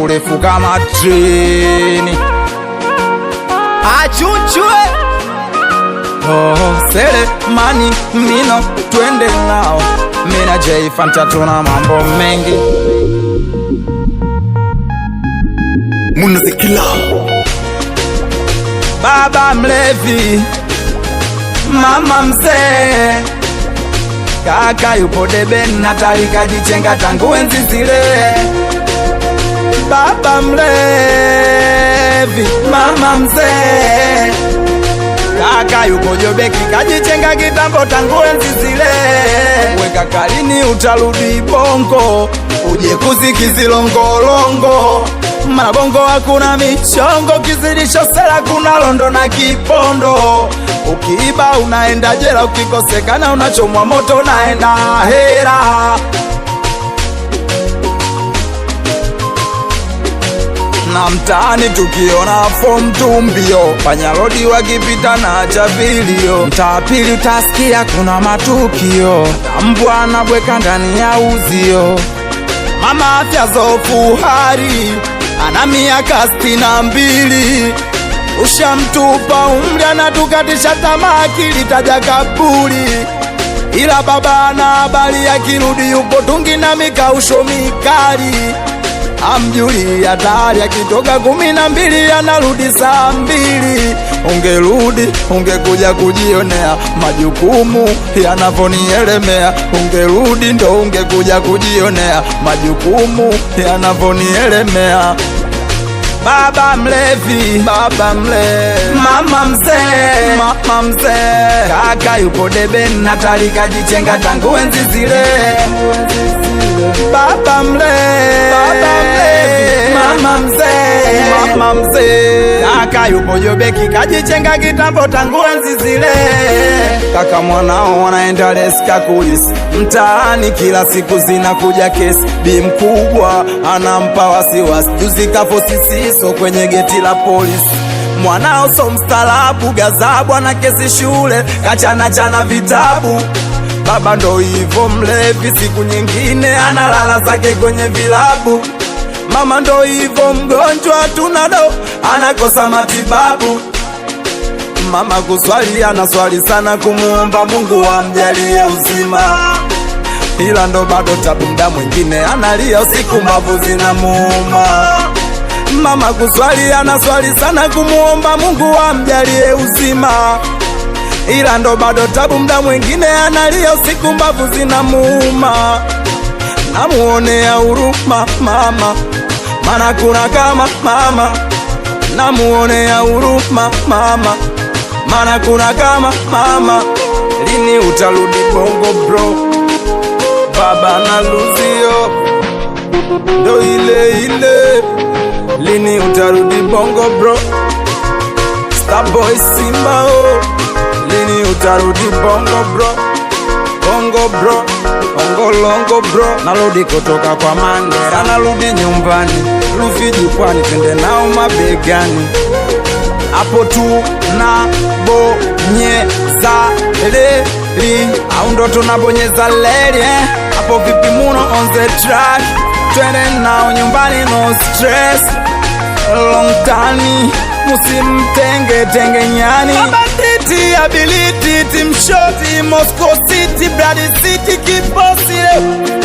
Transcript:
urefu kama treni. Achuchwe sele mani mino twende nao. Mina J Fanta tuna mambo mengi. Munazikila Baba mlevi, mama mzee, kaka yupo debe na tarika jichenga tangu enzi zile. Baba mlevi, mama mzee, kaka yupo jobeki kajichenga kitambo tangu enzi zile. Weka kalini utarudi bongo, uje kuzikizilongolongo. Mabongo hakuna michongo, kizidisho sela kuna londo na kipondo. Ukiiba unaenda jela, ukikosekana unachomwa moto naenda hera. Na mtaani tukiona form tumbio, panyarodi wakipita na chapilio. Mtaa pili utasikia kuna matukio, mbwa anabweka ndani ya uzio. Mama afya zofu hari, ana miaka 62. Ushamtupa umri anatukatisha tamaa, akili taja kaburi. Ila baba ana habari, akirudi yupo tungi na mikausho mikali. Amjuli hatari, akitoka 12 anarudi saa 2. Ungerudi ungekuja kujionea majukumu yanavonielemea. Ungerudi ndo ungekuja kujionea majukumu yanavonielemea. Baba mlevi, mama mzee, kaka yupo debe na tarika jichenga tangu enzi zile. Baba mlevi, mama mzee, kaka yupo jobeki kajichenga kitambo tangu enzi zile. Kaka mwanao wanaenda leska kulisi, mtaani kila siku zinakuja kesi. Bi mkubwa anampa wasiwasi, juzi kafo sisiso kwenye geti la polisi. Mwanao so mstalabu, gazabu ana kesi shule, kachana vitabu. Baba ndo hivo mlevi, siku nyingine analala zake kwenye vilabu. Mama ndo hivo mgonjwa, tunado anakosa matibabu. Mama kuswali anaswali sana, kumuomba Mungu amjalie uzima. Ila ndo bado tabu, mda mwingine analia usiku mbavu zinamuuma. Mama kuswali anaswali sana, kumuomba Mungu amjalie uzima. Ila ndo bado tabu, mda mwingine analia usiku mbavu zinamuuma. Namuonea huruma mama, mana kuna kama mama. Namuonea huruma mama, mana kuna kama mama. Lini utarudi bongo bro? Baba na luzio ndo ile. Lini utarudi bongo bro? Starboy Simba oh. Lini utarudi bongo bro? Bongo bro, ongolongo bro. Narudi kutoka kwa Mandela, narudi nyumbani Rufiji kwani, twende nao mabegani. Hapo tu na bonyeza leli, au ndo tunabonyeza leli Hapo vipi muno on the track, twende nao nyumbani no stress. Long time musimtenge nyani. Mabanditi, ability, team shoti, Moscow City, Brady City, kiposile.